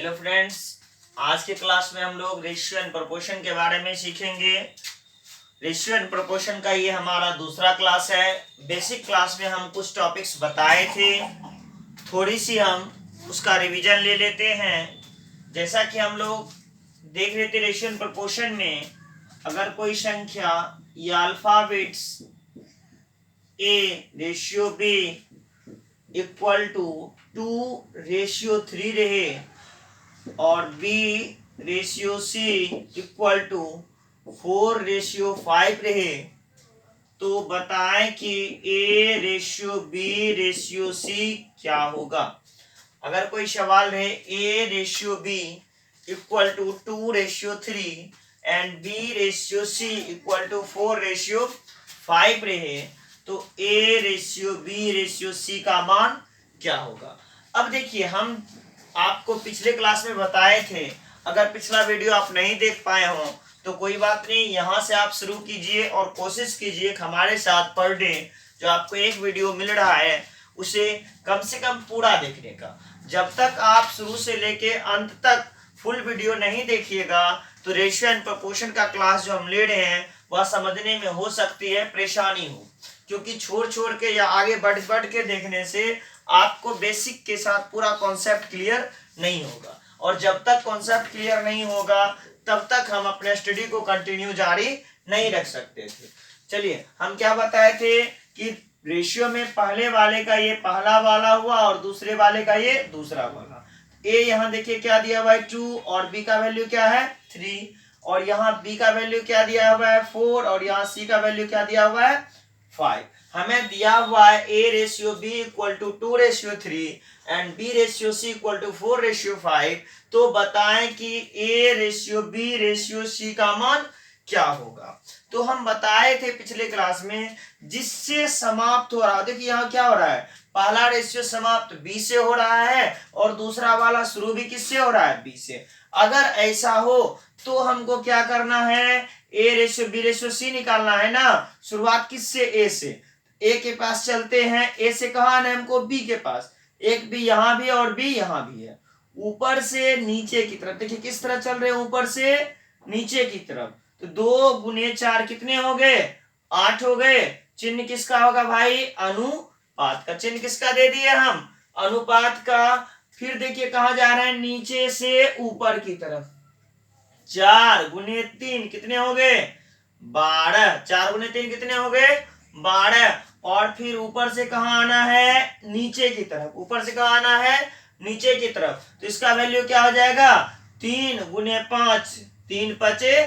Hello friends, आज के class में हम लोग रेशियो एंड प्रोपोर्शन के बारे में सीखेंगे। रेशियो एंड प्रोपोर्शन का ये हमारा दूसरा क्लास है। बेसिक क्लास में हम कुछ टॉपिक्स बताए थे, थोड़ी सी हम उसका रिवीजन ले लेते हैं। जैसा कि हम लोग देख रहे थे रेशियो एंड प्रोपोर्शन में, अगर कोई संख्या या alphabets A ratio B equal to 2:3 रहे और B ratio C equal to 4:5 रहे, तो बताएं कि A ratio B ratio C क्या होगा। अगर कोई सवाल रहे A ratio B equal to 2:3 and B ratio C equal to 4:5 रहे, तो A ratio B ratio C का मान क्या होगा। अब देखिए, हम आपको पिछले क्लास में बताए थे। अगर पिछला वीडियो आप नहीं देख पाए हो तो कोई बात नहीं, यहाँ से आप शुरू कीजिए और कोशिश कीजिए हमारे साथ पर डे जो आपको एक वीडियो मिल रहा है उसे कम से कम पूरा देखने का। जब तक आप शुरू से लेके अंत तक फुल वीडियो नहीं देखिएगा तो रेशियो एंड प्रोपोर्शन का क्लास जो हम ले रहे हैं वह समझने में हो सकती है परेशानी हो, क्योंकि छोड़ के या आगे बढ़ के देखने से आपको बेसिक के साथ पूरा कॉन्सेप्ट क्लियर नहीं होगा, और जब तक कॉन्सेप्ट क्लियर नहीं होगा तब तक हम अपने स्टडी को कंटिन्यू जारी नहीं रख सकते थे। चलिए, हम क्या बताए थे कि रेशियो में पहले वाले का ये पहला वाला हुआ और दूसरे वाले का ये दूसरा वाला। ए यहाँ देखिए क्या दिया हुआ है 2 और बी का वैल्यू क्या है 3, और यहाँ बी का वैल्यू क्या दिया हुआ है 4 और यहाँ सी का वैल्यू क्या दिया हुआ है 5। हमें दिया हुआ है A ratio B equal to 2:3 and B ratio C equal to 4:5, तो बताएं कि A ratio B ratio C का मान क्या होगा। तो हम बताए थे पिछले क्लास में, जिससे समाप्त हो रहा है। देखिए यहाँ क्या हो रहा है, पहला रेशियो समाप्त B से हो रहा है और दूसरा वाला शुरू भी किससे हो रहा है B से। अगर ऐसा हो तो हमको क्या करना है, A ratio B ratio C निकालना है ना। शुरुआत किससे, A से। A के पास चलते हैं, A से कहाँ आना है हमको B के पास। एक B यहाँ भी और B यहाँ भी है। ऊपर से नीचे की तरफ देखिए किस तरह चल रहे हैं, ऊपर से नीचे की तरफ। तो 2 × 4 कितने हो गए 8 हो गए। चिन्ह किसका होगा भाई, अनुपात का। चिन्ह किसका दे दिए हम, अनुपात का। फिर देखिए कहाँ जा रहे हैं, नीचे से ऊपर की तरफ। 4 × 3 कितने हो गए 12। 4 × 3 कितने हो गए 12। और फिर ऊपर से कहाँ आना है, नीचे की तरफ। ऊपर से कहाँ आना है, नीचे की तरफ। तो इसका वैल्यू क्या हो जाएगा 3 × 5 3 × 5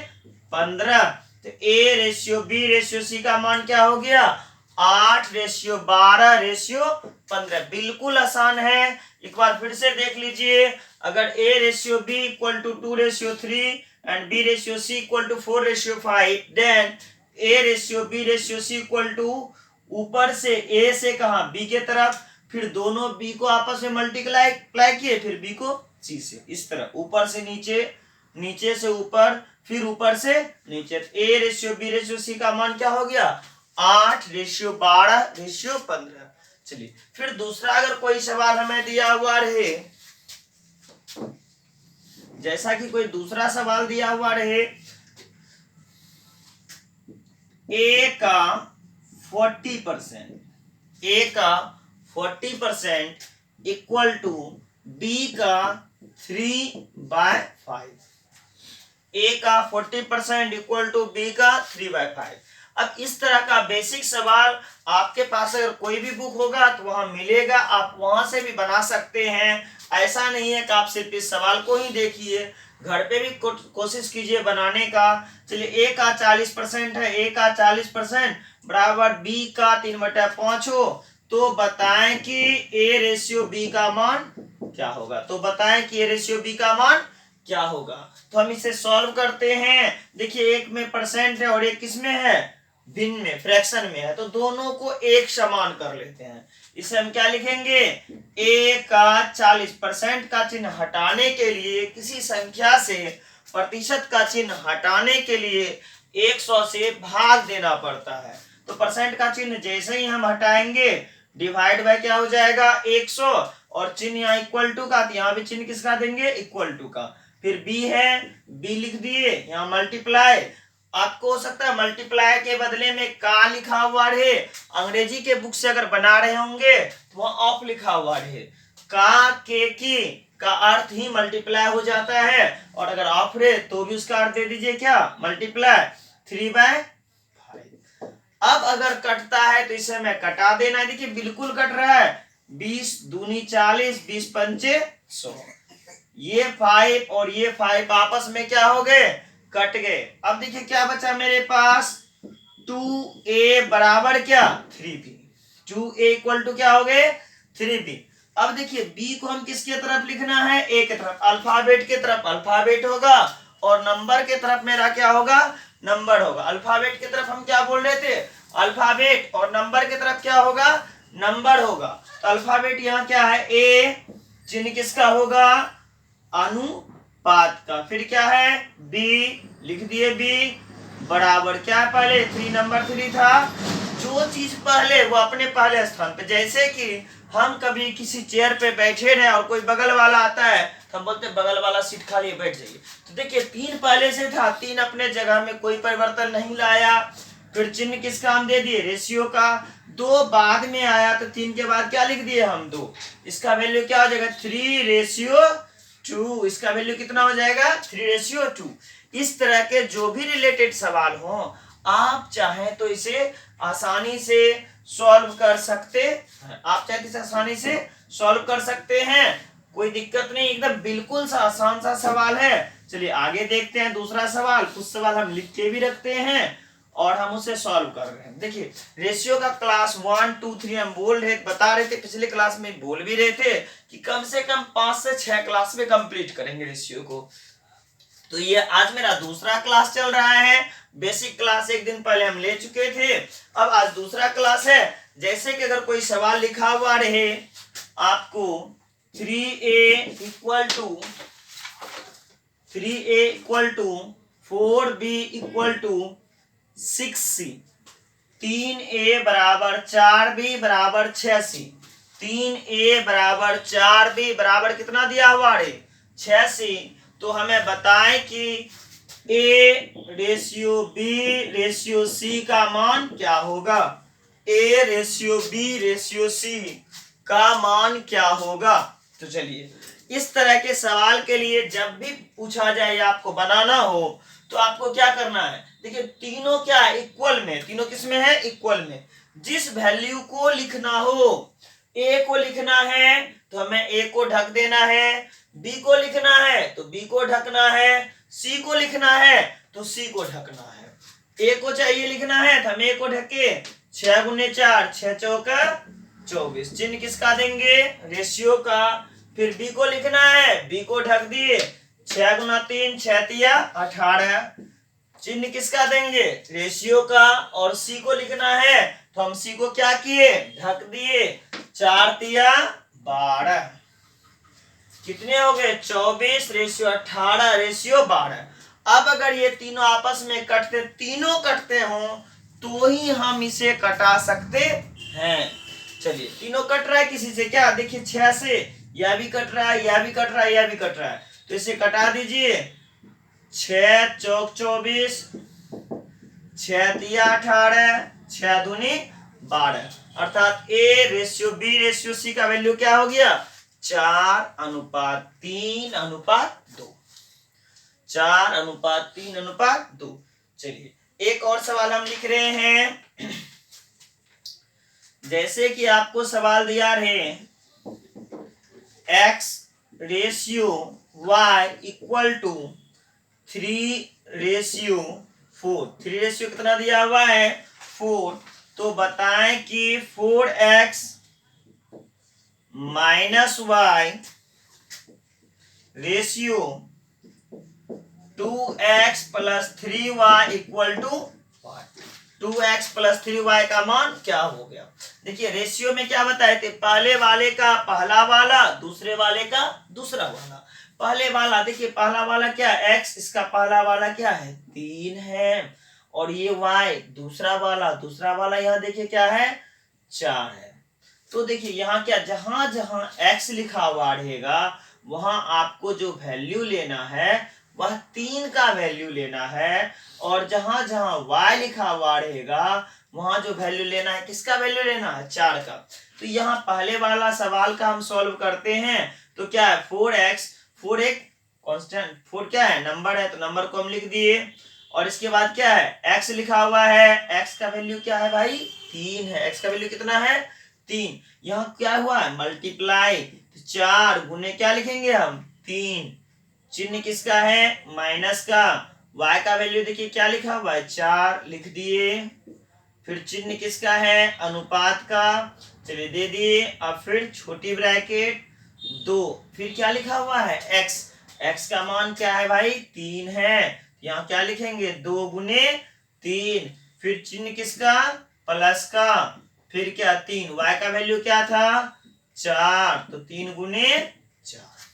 15। तो A ratio B ratio C का मान क्या हो गया 8:12:15। बिल्कुल आसान है। एक बार फिर से देख लीजिए, अगर A ratio B equal to 2:3 and B ratio C equal to 4:5, then A ratio B ratio C equal to, ऊपर से A से कहा B के तरफ, फिर दोनों B को आपस में मल्टीप्लाई किए, फिर B को C से। इस तरह ऊपर से नीचे, नीचे से ऊपर, फिर ऊपर से नीचे। A ratio B ratio C का मान क्या हो गया 8:12:15। चलिए, फिर दूसरा अगर कोई सवाल हमें दिया हुआ रहे, जैसा कि कोई दूसरा सवाल दिया हुआ रहे, A का 40%, A का 40% इक्वल टू B का 3/5। A का 40% इक्वल टू B का 3/5। अब इस तरह का बेसिक सवाल आपके पास अगर कोई भी बुक होगा तो वहां मिलेगा, आप वहां से भी बना सकते हैं। ऐसा नहीं है कि आप सिर्फ इस सवाल को ही देखिए, घर पे भी कोशिश कीजिए बनाने का। चलिए, A का 40% है, A का 40% बराबर B का 3/5 हो, तो बताएं कि A रेशियो B का मान क्या होगा। तो बताएं कि A रेशियो B का मान क्या होगा। तो हम इसे सॉल्व करते हैं। देखिए, एक में परसेंट है और एक किसमें है, भिन्न में, फ्रैक्शन में है, तो दोनों को एक समान कर लेते हैं। इसे हम क्या लिखेंगे, A का 40% का चिन्ह हटाने के लिए, किसी संख्या से प्रतिशत का चिन्ह हटाने के लिए 100 से भाग देना पड़ता है। तो परसेंट का चिन्ह जैसे ही हम हटाएंगे, डिवाइड बाय क्या हो जाएगा 100, और चिन्ह यहाँ इक्वल टू का, तो यहाँ भी चिन्ह किसका देंगे, इक्वल टू का। फिर बी है, बी लिख दिए, यहाँ मल्टीप्लाई। आपको हो सकता है मल्टीप्लाई के बदले में का लिखा हुआ रहे, अंग्रेजी के बुक से अगर बना रहे होंगे तो वहां ऑफ लिखा हुआ रहे। का के की का अर्थ ही मल्टीप्लाई हो जाता है, और अगर ऑफ रहे तो भी उसका अर्थ दे दीजिए क्या, मल्टीप्लाई 3/5। अब अगर कटता है तो इसे मैं कटा देना है, देखिए बिल्कुल कट रहा है, 20 दूनी 40, 20 पंचे 100। ये 5 और ये 5 आपस में क्या हो गए, कट गए। अब देखिए क्या बचा मेरे पास, 2a बराबर क्या, 3b। 2a इक्वल टू क्या हो गए, 3b। अब देखिए b को हम किसके तरफ लिखना है, a के तरफ, अल्फाबेट के तरफ अल्फाबेट होगा, और नंबर के तरफ मेरा क्या होगा, नंबर होगा। अल्फाबेट की तरफ हम क्या बोल रहे थे, अल्फाबेट, और नंबर की तरफ क्या होगा, नंबर होगा। तो अल्फाबेट यहाँ क्या है, ए, चिन्ह किसका होगा, अनुपात का। फिर क्या है, बी लिख दिए, बी बराबर क्या है, पहले 3 नंबर 3 था, जो चीज पहले वो अपने पहले स्थान पे। जैसे कि हम कभी किसी चेयर पे बैठे रहे और कोई बगल वाला आता है तो हम बोलते बगल वाला सीट खाली है, बैठ जाइए। तो देखिए 3 पहले से था, 3 अपने जगह में, कोई परिवर्तन नहीं लाया। फिर चिन्ह किसका हम दे दिए, रेशियो का। 2 बाद में आया तो 3 के बाद क्या लिख दिए हम, 2। इसका वैल्यू क्या हो जाएगा, 3/2। इसका वैल्यू कितना हो जाएगा, 3/2। इस तरह के जो भी रिलेटेड सवाल हो, आप चाहें तो इसे आसानी से सॉल्व कर सकते हैं। आप चाहे तो इसे आसानी से सॉल्व कर सकते हैं, कोई दिक्कत नहीं, एकदम बिल्कुल सा आसान सा सवाल है। चलिए आगे देखते हैं दूसरा सवाल। कुछ सवाल हम लिख के भी रखते हैं और हम उसे सॉल्व कर रहे हैं। देखिए रेशियो का क्लास 1 2 3 हम बोल रहे, बता रहे थे, पिछले क्लास में बोल भी रहे थे कि कम से कम 5 से 6 क्लास में कंप्लीट करेंगे रेशियो को। तो ये आज मेरा दूसरा क्लास चल रहा है। बेसिक क्लास एक दिन पहले हम ले चुके थे, अब आज दूसरा क्लास है। जैसे कि अगर कोई सवाल लिखा हुआ रहे आपको 3a equal to 4b equal to 6c, 3a बराबर 4b बराबर 6c, 3a बराबर 4b बराबर कितना दिया हुआ रे, 6c। तो हमें बताएं कि a ratio b ratio c का मान क्या होगा, a ratio b ratio c का मान क्या होगा। तो चलिए इस तरह के सवाल के लिए जब भी पूछा जाए या आपको बनाना हो तो आपको क्या करना है, देखिए तीनों क्या है, इक्वल में, तीनों किस में है, इक्वल में। जिस वैल्यू को लिखना हो, a को लिखना है तो हमें a को ढक देना है, b को लिखना है तो b को ढकना है, c को लिखना है तो c को ढकना है। a को चाहिए लिखना है तो हम a को ढके, 6 गुने 4 6 चौका 24, चिन्ह किसका देंगे, रेशियो का। फिर b को लिखना है, b को ढक दिए, 6 गुना 3 6 तिया 18, चिन्ह किसका देंगे, रेशियो का। और c को लिखना है तो हम c को क्या किए, ढक दिए, 4 तिया 12, कितने हो गए, 24 रेशियो 18 रेशियो 12। अब अगर ये तीनों आपस में कटते, तीनों कटते हो तो ही हम इसे कटा सकते हैं। चलिए तीनों कट रहा है किसी से क्या, देखिए 6 से यह भी कट रहा है, यह भी कट रहा है, यह भी कट रहा है, तो इसे कटा दीजिए, 6 चौक 24, 6 तिया 18, 6 दूनी 12, अर्थात a ratio b ratio c का वैल्यू क्या हो गया, 4:3:2, 4:3:2। चलिए एक और सवाल हम लिख रहे हैं। जैसे कि आपको सवाल दिया रहे x ratio y equal to 3/4, 3 ratio कितना दिया हुआ है, 4। तो बताएं कि 4x minus y ratio 2x plus 3y equal to 2x plus 3y का मान क्या हो गया। देखिए रेशियो में क्या बताए थे, पहले वाले का पहला वाला, दूसरे वाले का दूसरा वाला। पहले वाला देखिए, पहला वाला क्या, x, इसका पहला वाला क्या है, 3 है, और ये y दूसरा वाला यहाँ देखिए क्या है, 4 है। तो देखिए यहाँ क्या, जहां जहां x लिखा हुआ रहेगा वहां आपको जो वैल्यू लेना है वह 3 का वैल्यू लेना है, और जहां जहां y लिखा हुआ रहेगा वहां जो वैल्यू लेना है, किसका वैल्यू लेना है, 4 का। तो यहाँ पहले वाला सवाल का हम सॉल्व करते हैं। तो क्या है 4x, 4 एक कांस्टेंट, 4 क्या है, नंबर है, तो नंबर को हम लिख दिए। और इसके बाद क्या है, x लिखा हुआ है, x का वैल्यू क्या है भाई, 3 है। x का वैल्यू कितना है, 3। यहाँ क्या हुआ है, मल्टीप्लाई, तो 4 गुने क्या लिखेंगे हम, 3। चिन्ह किसका है, माइनस का। y का वैल्यू देखिए क्या लिखा हुआ है, 4 लिख दिए। फिर चिन्ह किसका है, अनुपात का, चलिए दे दिए। अब फिर छोटी ब्रैकेट 2, फिर क्या लिखा हुआ है, x, x का मान क्या है भाई, 3 है। यहाँ क्या लिखेंगे, 2 गुने 3, फिर चिन्ह किसका, प्लस का, फिर क्या 3, y का वैल्यू क्या था, 4, तो 3 गुने 4,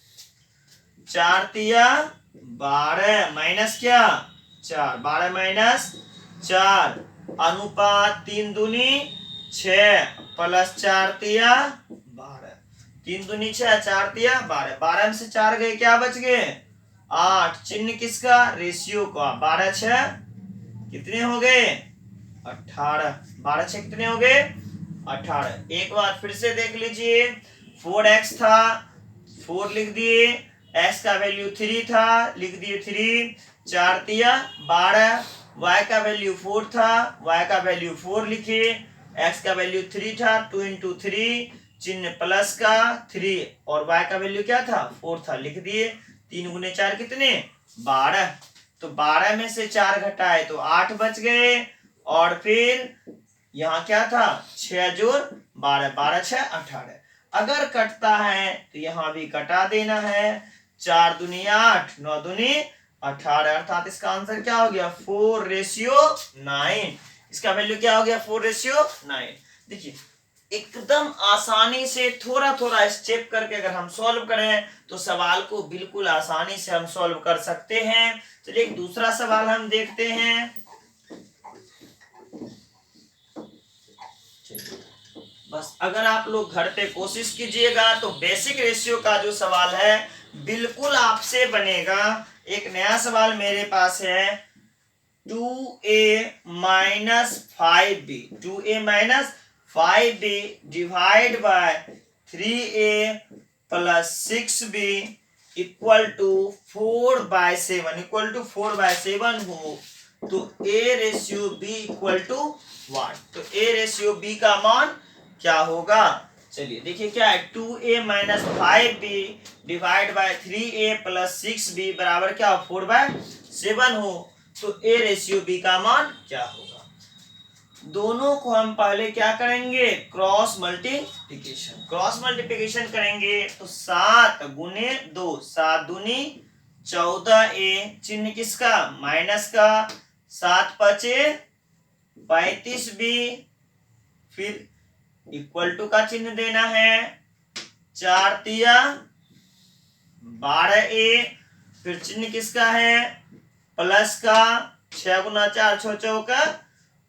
4 तिया 12, माइनस क्या, 4, 12 माइनस 4, अनुपात 3 दूनी 6, प्लस 4 तिया 12, 3 दूनी 6, 4 तिया 12, 12 में से 4 गए, क्या बच गए, 8। चिन्ह किसका, रेशियो का, 12 6 कितने हो गए, 18, 12 6 कितने हो गए, 18। एक बार फिर से देख लीजिए, 4x था, 4 लिख दिए, x का वैल्यू 3 था, लिख दिए 3, 4 तिया 12, y का वैल्यू 4 था, y का वैल्यू 4 लिखे, x का वैल्यू 3 था, 2 इंटू 3, चिन्ह प्लस का 3, और y का वैल्यू क्या था, 4 था, लिख दिए। 3 गुने 4 कितने, 12, तो 12 में से 4 घटाए तो 8 बच गए। और फिर यहाँ क्या था, 6 जोड़ 12, 12 6 18। अगर कटता है तो यहाँ भी कटा देना है, 4 दूनी 8, 9 दूनी 18, अर्थात इसका आंसर क्या हो गया, 4:9। इसका वैल्यू क्या हो गया, 4:9। देखिए एकदम आसानी से थोड़ा थोड़ा स्टेप करके अगर हम सॉल्व करें तो सवाल को बिल्कुल आसानी से हम सॉल्व कर सकते हैं। चलिए एक दूसरा सवाल हम देखते हैं। बस अगर आप लोग घर पे कोशिश कीजिएगा तो बेसिक रेशियो का जो सवाल है बिल्कुल आपसे बनेगा। एक नया सवाल मेरे पास है, 2a minus 5b, 2a minus 5b divide by 3a plus 6b equal to 4/7, equal to 4/7 हो तो a ratio b equal to what, तो a रेशियो b का मान क्या होगा। चलिए देखिए क्या है, 2a minus 5b divide by 3a plus 6b बराबर क्या हो, 4/7 हो, तो a रेशियो b का मान क्या होगा। दोनों को हम पहले क्या करेंगे, क्रॉस मल्टीप्लिकेशन, क्रॉस मल्टीप्लिकेशन करेंगे तो 7 गुने 2, 7 दूनी 14a, चिन्ह किसका, माइनस का, 7 5 35b, फिर इक्वल टू का चिन्ह देना है, 4 तिया 12a, फिर चिन्ह किसका है, प्लस का, 6 गुना 4 6 चौका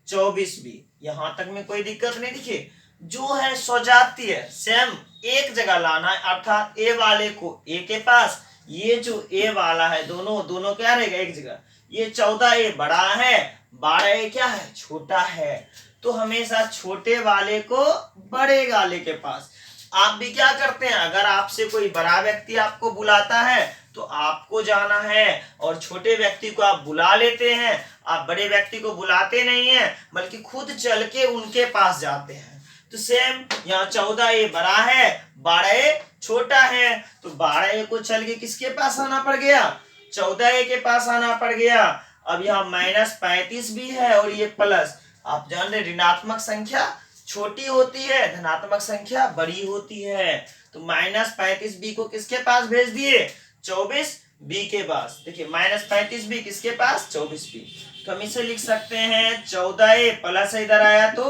24b। यहां तक में कोई दिक्कत नहीं। देखिए जो है सजातीय है, सेम एक जगह लाना है, अर्थात ए वाले को ए के पास, ये जो ए वाला है दोनों दोनों क्या रहेगा एक जगह। ये 14a बड़ा है, 12a क्या है, छोटा है, तो हमेशा छोटे वाले को बड़े वाले के पास। आप भी क्या करते हैं, अगर आपसे कोई बड़ा व्यक्ति आपको बुलाता है तो आपको जाना है और छोटे व्यक्ति को आप बुला लेते हैं, आप बड़े व्यक्ति को बुलाते नहीं हैं बल्कि खुद चल के उनके पास जाते हैं। तो सेम यहाँ 14a बड़ा है, 12a छोटा है, तो 12a को चल के किसके पास आना पड़ गया, 14a के पास आना पड़ गया। अब यहाँ माइनस 35 भी है और ये प्लस, आप जान रहे ऋणात्मक संख्या छोटी होती है, धनात्मक संख्या बड़ी होती है, तो माइनस 35b को किसके पास भेज दिए, 24b के पास। देखिए माइनस 35b किसके पास, 24b, तो हम इसे लिख सकते हैं 14a प्लस इधर आया तो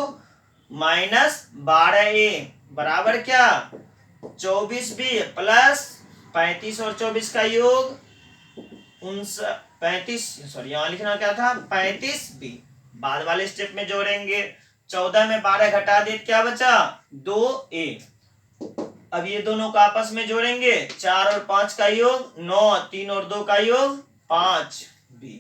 माइनस 12a बराबर क्या, 24b प्लस 35 और 24 का योग 35, सॉरी यहाँ लिखना क्या था 35b, बाद वाले स्टेप में जोड़ेंगे 14 में 12 घटा दे क्या बचा 2a। अब ये दोनों को आपस में जोड़ेंगे 4 और 5 का योग 9, 3 और 2 का योग 5b।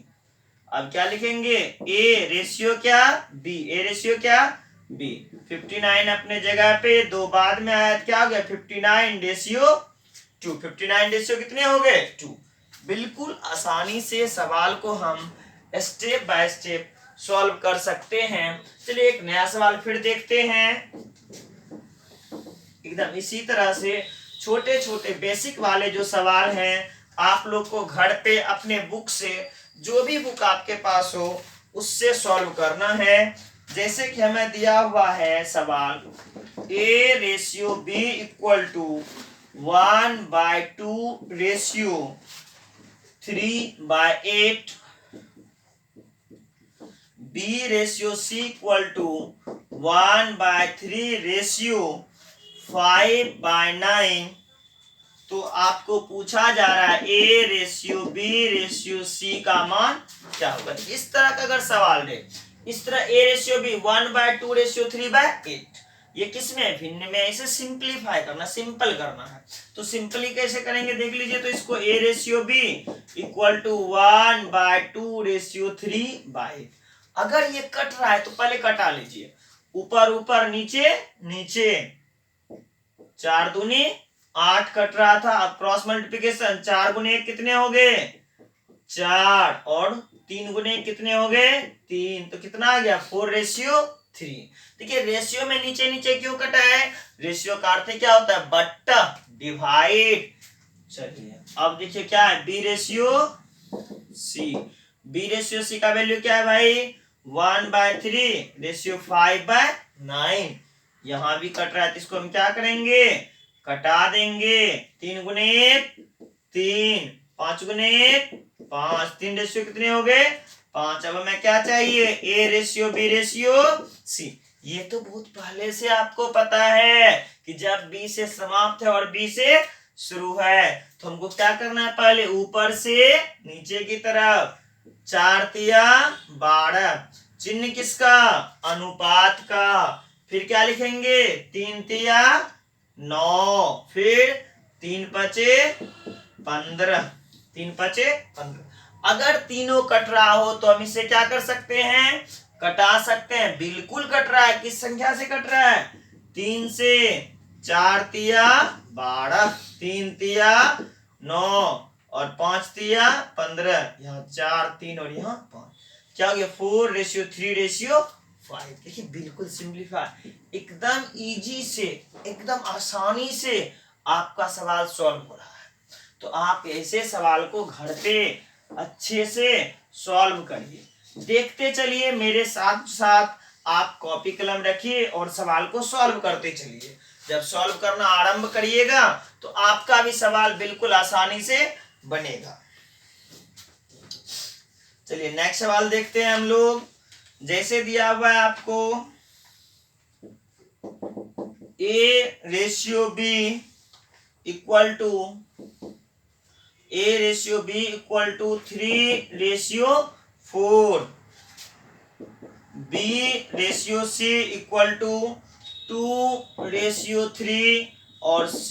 अब क्या लिखेंगे a रेशियो क्या b, a रेशियो क्या b। 59 अपने जगह पे, दो बाद में आया क्या हो गया 59 रेशियो 2। 59 रेशियो कितने हो गए 2। बिल्कुल आसानी से सवाल को हम स्टेप बाय स्टेप सॉल्व कर सकते हैं। चलिए एक नया सवाल फिर देखते हैं। एकदम इसी तरह से छोटे छोटे बेसिक वाले जो सवाल हैं आप लोग को घर पे अपने बुक से, जो भी बुक आपके पास हो उससे सॉल्व करना है। जैसे कि हमें दिया हुआ है सवाल a ratio b equal to 1/2 ratio 3/8, b ratio c equal to 1/3 ratio 5/9। तो आपको पूछा जा रहा है a ratio b ratio c का मान क्या होगा। इस तरह का अगर सवाल दे, इस तरह a रेशियो b 1/2 रेशियो 3/8, ये किसमें भिन्न में, इसे सिंपलीफाई करना, सिंपल करना है। तो सिंपली कैसे करेंगे देख लीजिए। तो इसको a ratio b equal to 1/2 ratio 3/8। अगर ये कट रहा है तो पहले कटा लीजिए, ऊपर ऊपर नीचे नीचे, 4 दूनी 8 कट रहा था। अब क्रॉस मल्टीप्लिकेशन, 4 गुने 1 कितने हो गए 4, और 3 गुने 1 कितने हो गए 3, तो कितना आ गया 4/3। देखिए रेशियो में नीचे नीचे क्यों कटा है, रेशियो का अर्थ क्या होता है बट्टा, डिवाइड। चलिए अब देखिए क्या है b ratio c, b ratio c का वैल्यू क्या है भाई 1/3 रेशियो 5/9। यहां भी कट रहा है तो इसको हम क्या करेंगे कटा देंगे। 3 गुने 1 3, 5 गुने 1 5, 3 रेशियो कितने हो गए 5। अब हमें क्या चाहिए a ratio b ratio c। ये तो बहुत पहले से आपको पता है कि जब b से समाप्त है और b से शुरू है तो हमको क्या करना है, पहले ऊपर से नीचे की तरफ 4 तिया 12, चिन्ह किसका अनुपात का। फिर क्या लिखेंगे 3 तिया 9, फिर 3 पचे 15, 3 पचे 15। अगर तीनों कट रहा हो तो हम इसे क्या कर सकते हैं कटा सकते हैं। बिल्कुल कट रहा है, किस संख्या से कट रहा है 3 से, 4 तिया 12, 3 तिया 9 और 5 तिया 15, यहाँ 4 3 और यहाँ 5, क्या हो गया 4/3/5। देखिए बिल्कुल सिंपलीफाई, एकदम इजी से, एकदम आसानी से आपका सवाल सॉल्व हो रहा है। तो आप ऐसे सवाल को घर पे अच्छे से सॉल्व करिए, देखते चलिए मेरे साथ साथ। आप कॉपी कलम रखिए और सवाल को सॉल्व करते चलिए। जब सॉल्व करना आरंभ करिएगा तो आपका भी सवाल बिल्कुल आसानी से बनेगा। चलिए नेक्स्ट सवाल देखते हैं हम लोग। जैसे दिया हुआ है आपको a ratio b equal to 3/4, b ratio c equal to 2/3 और c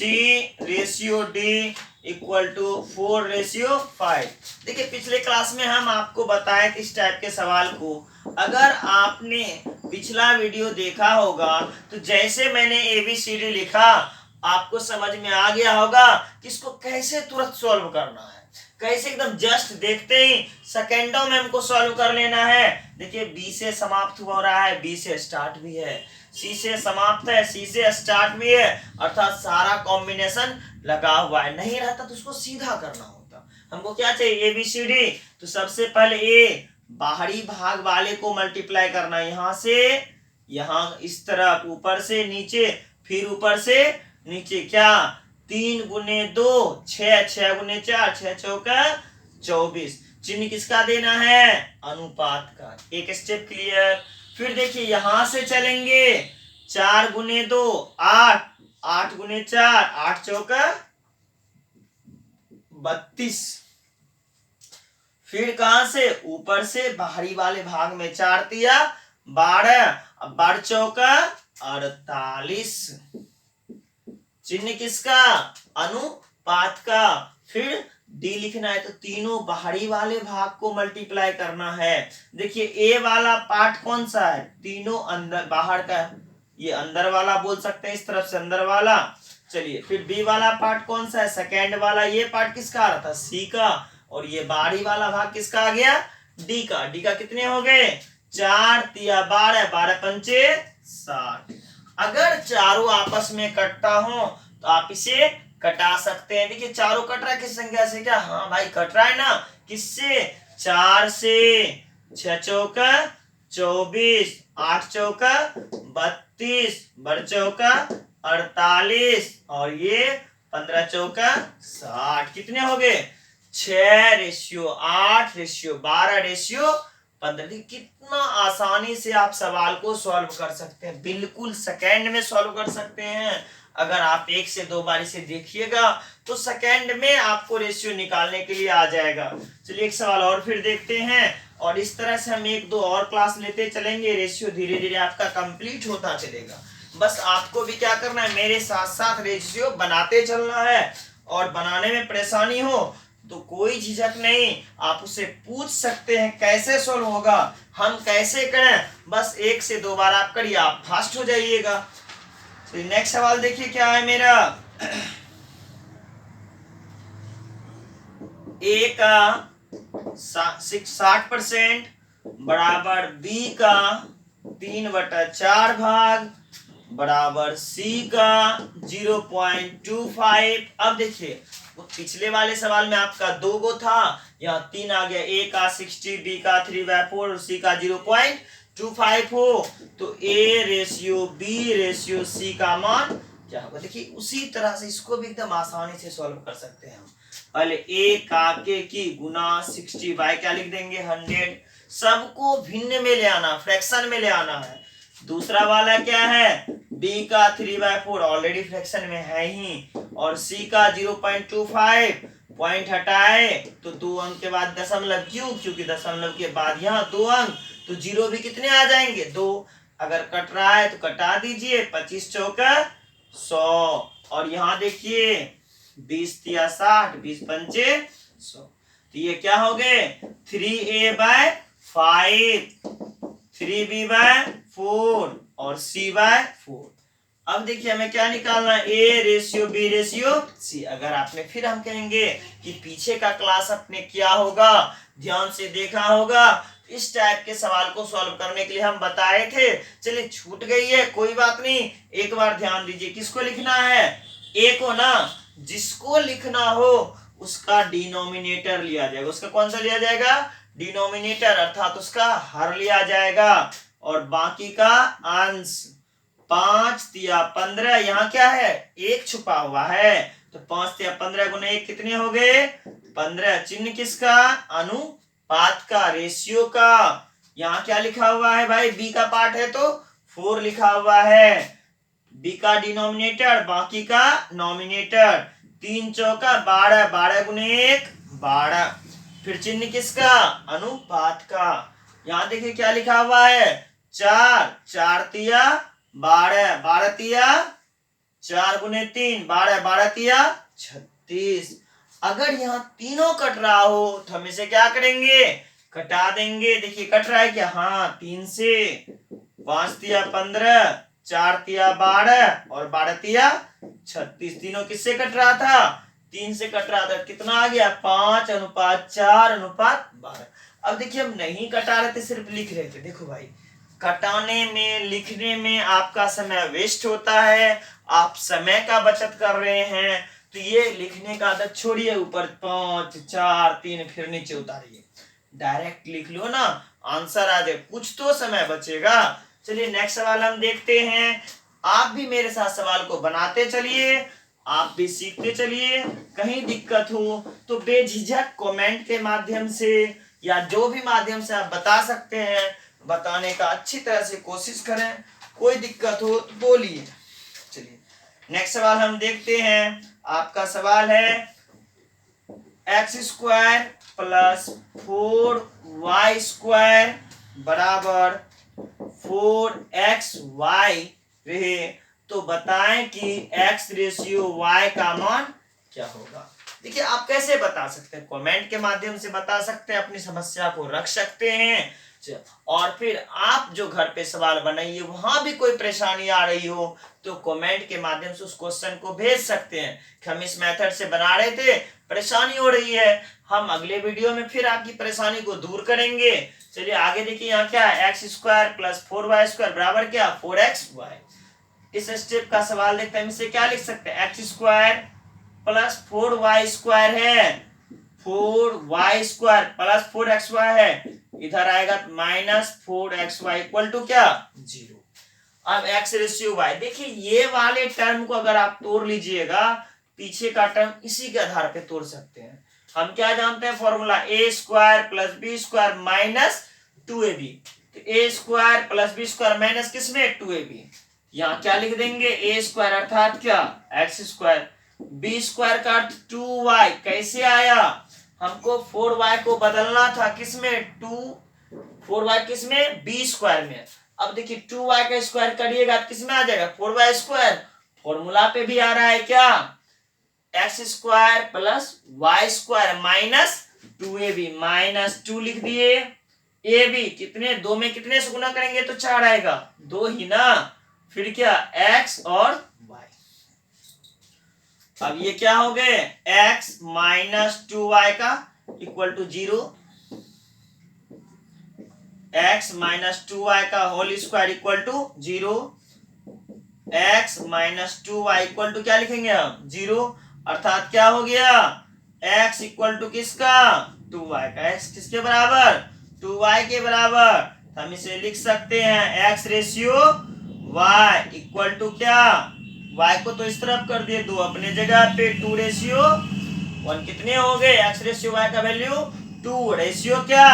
ratio d equal to 4/5। देखिए पिछले क्लास में हम आपको बताए थे इस टाइप के सवाल को। अगर आपने पिछला वीडियो देखा होगा तो जैसे मैंने ABCD लिखा आपको समझ में आ गया होगा कि इसको कैसे तुरंत सॉल्व करना है, कैसे एकदम जस्ट देखते ही सेकेंडों में हमको सॉल्व कर लेना है। देखिए B से समाप्त हो रहा है, B से स्टार्ट भी है, C से समाप्त है, C से स्टार्ट भी है, अर्थात सारा कॉम्बिनेशन लगा हुआ है। नहीं रहता तो उसको सीधा करना होता। हमको क्या चाहिए ABCD, तो सबसे पहले A बाहरी भाग वाले को मल्टीप्लाई करना, यहाँ से यहाँ इस तरफ, ऊपर से नीचे, फिर ऊपर से नीचे। क्या 3 गुने 2 6, 6 गुने 4 6 चौका 24। चिन्ह किसका देना है अनुपात का। एक स्टेप क्लियर। फिर देखिए यहां से चलेंगे 4 गुने 2 8, 8 गुने 4 8 चौका 32। फिर कहां से ऊपर से बाहरी वाले भाग में 4 तिया 12, अब 12 चौका 48, चिन्ह किसका, अनुपात का। फिर डी लिखना है तो तीनों बाहरी वाले भाग को मल्टीप्लाई करना है। देखिए ए वाला पार्ट कौन सा है, तीनों अंदर बाहर का, ये अंदर वाला बोल सकते हैं, इस तरफ से अंदर वाला। चलिए फिर बी वाला पार्ट कौन सा है, सेकेंड वाला, ये पार्ट किसका आ रहा था, सी का, और ये बाहरी वाला भाग किसका आ गया, डी का। डी का कितने हो गए, 4 तिया 12, 12 पंचे 60। अगर चारों आपस में कटता हो तो आप इसे कटा सकते हैं। देखिए चारों कट रहा है किस संख्या से, क्या, हाँ भाई कट रहा है ना, किससे, 4 से, 6 चौका 24, 8 चौका 32, बड़ चौका 48, और ये 15 चौका 60। कितने हो गए, 6:8:12:15। कितना आसानी से आप सवाल को सॉल्व कर सकते हैं, बिल्कुल सेकेंड में सॉल्व कर सकते हैं। अगर आप एक से दो बार इसे देखिएगा तो सेकेंड में आपको रेशियो निकालने के लिए आ जाएगा। चलिए एक सवाल और फिर देखते हैं, और इस तरह से हम एक दो और क्लास लेते चलेंगे, रेशियो धीरे धीरे आपका कंप्लीट होता चलेगा। बस आपको भी क्या करना है, मेरे साथ साथ रेशियो बनाते चलना है, और बनाने में परेशानी हो तो कोई झिझक नहीं, आप उससे पूछ सकते हैं कैसे सोल्व होगा, हम कैसे करें, बस एक से दो बार आप करिए, आप फास्ट हो जाइएगा। तो नेक्स्ट सवाल देखिए क्या है मेरा, ए का 60% बराबर बी का 3/4 भाग बराबर सी का 0.25। अब देखिए पिछले वाले सवाल में आपका 2 गो था, यहाँ 3 आ गया, ए का 60, बी का 3/4 और सी का 0.25 हो, तो A ratio B ratio C का मान क्या होगा। देखिए उसी तरह से इसको भी एकदम आसानी से सॉल्व कर सकते हैं हम। पहले ए का के की गुना 60 बाय क्या लिख देंगे 100, सबको भिन्न में ले आना, फ्रैक्शन में ले आना है। दूसरा वाला क्या है, बी का 3/4 ऑलरेडी फ्रैक्शन में है ही, और सी का 0.25, पॉइंट हटाए तो 2 अंक के बाद दशमलव, क्यों, क्योंकि दशमलव के बाद यहाँ 2 अंक, तो जीरो भी कितने आ जाएंगे 2। अगर कट रहा है तो कटा दीजिए, 25 चौका 100, और यहाँ देखिए 20 तिया 60, 20 पंचे 100, तो ये क्या हो गए 3a/5, 3b/4 और c/4। अब देखिए हमें क्या निकालना है, A ratio B ratio C. अगर आपने, फिर हम कहेंगे कि पीछे का क्लास अपने क्या होगा, ध्यान से देखा होगा, इस टाइप के सवाल को सॉल्व करने के लिए हम बताए थे। चलिए छूट गई है कोई बात नहीं, एक बार ध्यान दीजिए, किसको लिखना है, ए को ना, जिसको लिखना हो उसका डिनोमिनेटर लिया जाएगा। उसका कौन सा लिया जाएगा, डिनोमिनेटर, अर्थात उसका हर लिया जाएगा, और बाकी का अंश। 5 तिया 15, यहाँ क्या है, एक छुपा हुआ है, तो 5 तिया 15 गुना 1 कितने हो गए 15। चिन्ह किसका, अनुपात का, रेशियो का। यहाँ क्या लिखा हुआ है भाई, बी का पार्ट है तो 4 लिखा हुआ है, बी का डिनोमिनेटर बाकी का नॉमिनेटर। 3 चौका 12, 12 गुने 1 12। फिर चिन्ह किसका, अनुपात का। यहाँ देखिए क्या लिखा हुआ है, 4, 4 तिया 12, 12 तिया 4 गुने 3 12, 12 तिया 36। अगर यहाँ तीनों कट रहा हो तो हम इसे क्या करेंगे, कटा देंगे। देखिए कट रहा है क्या, हाँ 3 से, 5 तिया 15, 4 तिया 12 और 12 तिया 36। तीनों किससे कट रहा था, 3 से कट रहा था, कितना आ गया 5:4:12। अब देखिए हम नहीं कटा रहे थे, सिर्फ लिख रहे थे। देखो भाई कटाने में, लिखने में आपका समय वेस्ट होता है, आप समय का बचत कर रहे हैं, तो ये लिखने का आदत छोड़िए, ऊपर 5 4 3 फिर नीचे उतारिए, डायरेक्ट लिख लो ना, आंसर आ जाए, कुछ तो समय बचेगा। चलिए नेक्स्ट सवाल हम देखते हैं। आप भी मेरे साथ सवाल को बनाते चलिए, आप भी सीखते चलिए। कहीं दिक्कत हो तो बेझिझक कमेंट के माध्यम से या जो भी माध्यम से आप बता सकते हैं, बताने का अच्छी तरह से कोशिश करें। कोई दिक्कत हो तो बोलिए। चलिए नेक्स्ट सवाल हम देखते हैं। आपका सवाल है x² + 4y² बराबर 4xy रहे तो बताएं कि x रेशियो y का मान क्या होगा। देखिए आप कैसे बता सकते हैं, कमेंट के माध्यम से बता सकते हैं, अपनी समस्या को रख सकते हैं, और फिर आप जो घर पे सवाल बनाइए वहां भी कोई परेशानी आ रही हो तो कमेंट के माध्यम से उस क्वेश्चन को भेज सकते हैं कि हम इस मेथड से बना रहे थे, परेशानी हो रही है, हम अगले वीडियो में फिर आपकी परेशानी को दूर करेंगे। चलिए आगे देखिए, यहाँ क्या है, एक्स स्क्वायर प्लस 4y² बराबर क्या, 4xy। इस स्टेप का सवाल देखते हैं, हम इसे क्या लिख सकते हैं, एक्स स्क्वायर प्लस 4y² है, 4y² प्लस 4xy है, इधर आएगा -4xy इक्वल टू क्या, 0। अब x रेशियो y, देखिए ये वाले टर्म को अगर आप तोड़ लीजिएगा, पीछे का टर्म इसी के आधार पे तोड़ सकते हैं। हम क्या जानते हैं formula, a² plus b² minus 2ab, तो a² प्लस b² माइनस किसमें, 2ab। यहाँ क्या लिख देंगे, a² अर्थात क्या, x², b² का अर्थ 2y, कैसे आया, हमको 4y को बदलना था किसमें, 4y किसमें, b² में। अब देखिए 2y का स्क्वायर करिएगा तो किसमें आ जाएगा, 4y², फॉर्मूला पे भी आ रहा है क्या, x² plus y² minus 2ab, -2 लिख दिए, ab कितने, 2 में कितने से गुना करेंगे तो 4 आएगा, 2 ही ना, फिर क्या, x और y। अब ये क्या हो गए, x माइनस 2y का equal to 0, x minus 2y का whole square equal to 0, x minus 2y equal to क्या लिखेंगे हम, 0, अर्थात क्या हो गया, x इक्वल टू किसका, 2y का, x किसके बराबर, 2y के बराबर। हम इसे लिख सकते हैं x ratio y equal to क्या, y को तो इस तरफ कर दिए 2 अपने जगह पे, 2 रेशियो 1 कितने हो गए, x रेशियो y का वैल्यू 2 रेशियो क्या।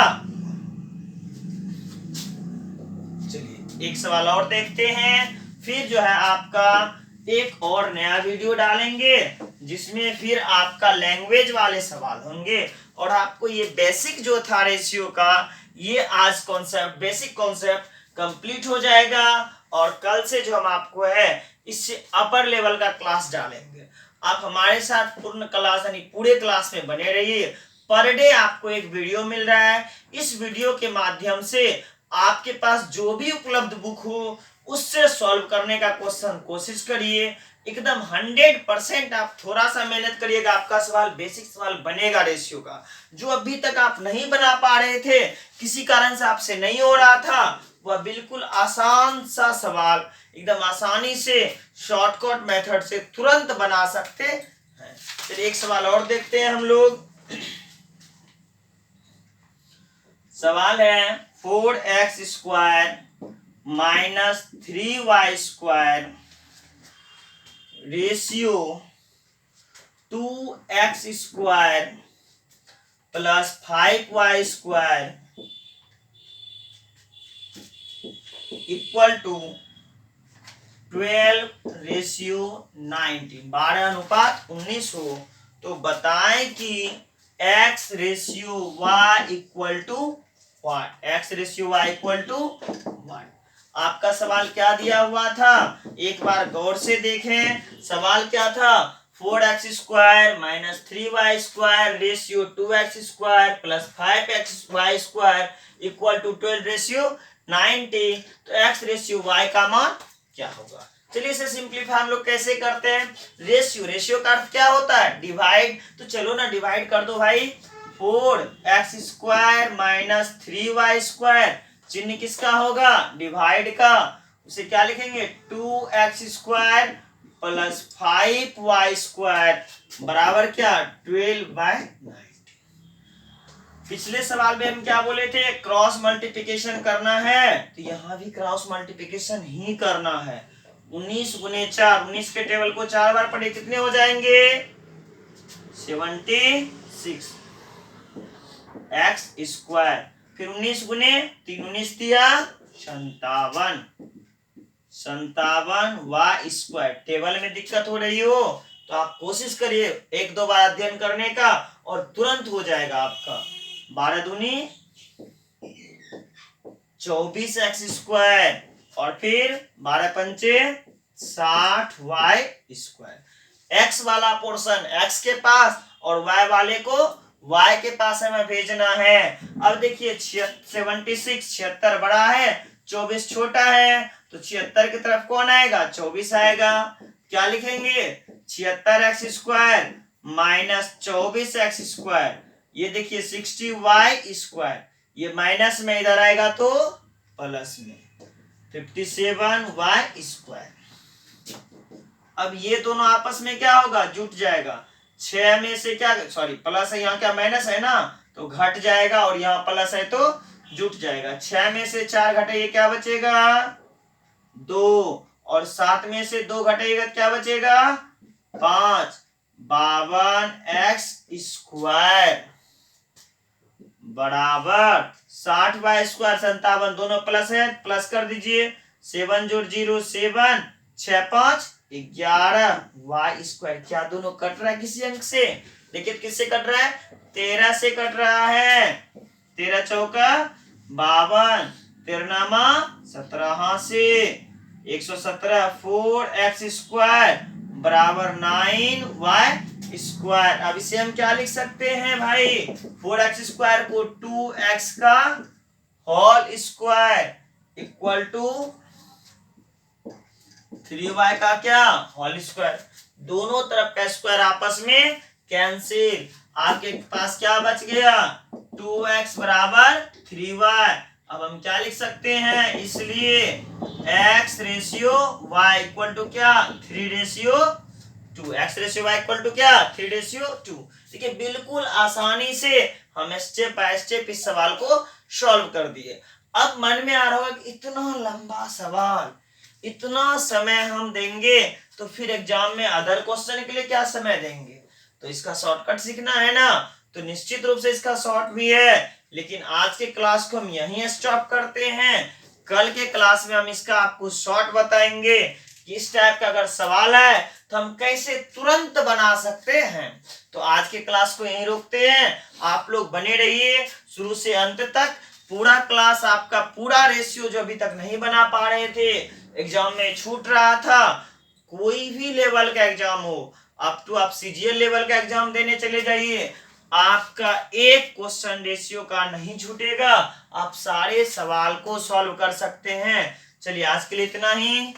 चलिए एक सवाल और देखते हैं, फिर जो है आपका एक और नया वीडियो डालेंगे जिसमें फिर आपका लैंग्वेज वाले सवाल होंगे, और आपको ये बेसिक जो था रेशियो का, ये आज कॉन्सेप्ट, बेसिक कॉन्सेप्ट कंप्लीट हो जाएगा, और कल से जो हम आपको है इससे अपर लेवल का क्लास डालेंगे। आप हमारे साथ पूर्ण क्लास यानी पूरे क्लास में बने रहिए, पर डे आपको एक वीडियो मिल रहा है, इस वीडियो के माध्यम से आपके पास जो भी उपलब्ध बुक हो उससे सॉल्व करने का क्वेश्चन कोशिश करिए, एकदम 100% आप थोड़ा सा मेहनत करिएगा, आपका सवाल बेसिक सवाल बनेगा रेशियो का, जो अभी तक आप नहीं बना पा रहे थे, किसी कारण से आपसे नहीं हो रहा था, वह बिल्कुल आसान सा सवाल एकदम आसानी से शॉर्टकट मेथड से तुरंत बना सकते हैं। फिर एक सवाल और देखते हैं हम लोग, सवाल है 4x² minus 3y² ratio 2x² plus 5y² equal to 12 ratio 19, 12:19 हो तो बताएं कि x ratio y equal to what, x ratio y equal to what. आपका सवाल क्या दिया हुआ था, एक बार गौर से देखें, सवाल क्या था, 4x² minus 3y² ratio 2x² plus 5xy² equal to 12 ratio 90, तो x रेशियो y का मान क्या होगा। चलिए इसे सिंपलीफाई हम लोग कैसे करते हैं, रेशियो, रेशियो का अर्थ क्या होता है, डिवाइड, तो चलो ना डिवाइड कर दो भाई, 4x² माइनस 3y², चिन्ह किसका होगा, डिवाइड का, उसे क्या लिखेंगे, 2x² प्लस 5y² बराबर क्या, 12/90। पिछले सवाल में हम क्या बोले थे, क्रॉस मल्टीप्लिकेशन करना है, तो यहाँ भी क्रॉस मल्टीप्लिकेशन ही करना है, 19 गुने 4, 19 के टेबल को 4 बार पढ़े कितने हो जाएंगे, 76 x², फिर 19 गुने 3, 19 दिया 57, 57 y²। टेबल में दिक्कत हो रही हो तो आप कोशिश करिए 1-2 बार अध्ययन करने का और तुरंत हो जाएगा आपका, 12 दूनी 24x² और फिर 12 पंचे 60y²। x वाला पोर्शन x के पास और y वाले को y के पास हमें भेजना है। अब देखिए 76 बड़ा है, 24 छोटा है, तो 76 की तरफ कौन आएगा? 24 आएगा। क्या लिखेंगे? 76x² minus 24x²। ये देखिए 60y², ये माइनस में इधर आएगा तो प्लस में 57y²। अब ये दोनों आपस में क्या होगा? जुट जाएगा। 6 में से क्या, सॉरी प्लस है यहाँ, क्या माइनस है ना, तो घट जाएगा, और यहाँ प्लस है तो जुट जाएगा। 6 में से 4 घटेगा क्या बचेगा? 2, और 7 में से 2 घटेगा क्या बचेगा? 5। 52x² बराबर 60y²। 57 दोनों प्लस है, प्लस कर दीजिए। 7 जोड़ 0 7, 6 5 11y²। क्या दोनों कट रहा है किसी अंक से? देखिए किससे कट रहा है? 13 से कट रहा है। 13 चौका 52, 13 नामा 17 से 117। 4x² बराबर 9y²। अब इसे हम क्या लिख सकते हैं भाई? 4x² को 2x का whole square equal to 3y का क्या? Whole square. दोनों तरफ का स्क्वायर आपस में कैंसिल। आपके पास क्या बच गया? 2x बराबर 3y। अब हम क्या लिख सकते हैं? इसलिए x ratio y equal to क्या? 3:2। x ratio y equal to क्या? 3:2। देखिए बिल्कुल आसानी से हम स्टेप बाय स्टेप इस सवाल को सॉल्व कर दिए। अब मन में आ रहा होगा कि इतना लंबा सवाल, इतना समय हम देंगे तो फिर एग्जाम में अदर क्वेश्चन के लिए क्या समय देंगे? तो इसका शॉर्टकट सीखना है ना, तो निश्चित रूप से इसका शॉर्ट भी है। लेकिन आज के क्लास को हम यहीं स्टॉप करते हैं। कल के क्लास में हम इसका आपको शॉर्ट बताएंगे कि इस टाइप का अगर सवाल है तो हम कैसे तुरंत बना सकते हैं। तो आज के क्लास को यहीं रोकते हैं। आप लोग बने रहिए शुरू से अंत तक। पूरा क्लास आपका पूरा रेशियो जो अभी तक नहीं बना पा रहे थे, एग्जाम में छूट रहा था, कोई भी लेवल का एग्जाम हो, अप टू आप सीजीएल लेवल का एग्जाम देने चले जाइए, आपका एक क्वेश्चन रेशियो का नहीं छूटेगा। आप सारे सवाल को सॉल्व कर सकते हैं। चलिए आज के लिए इतना ही।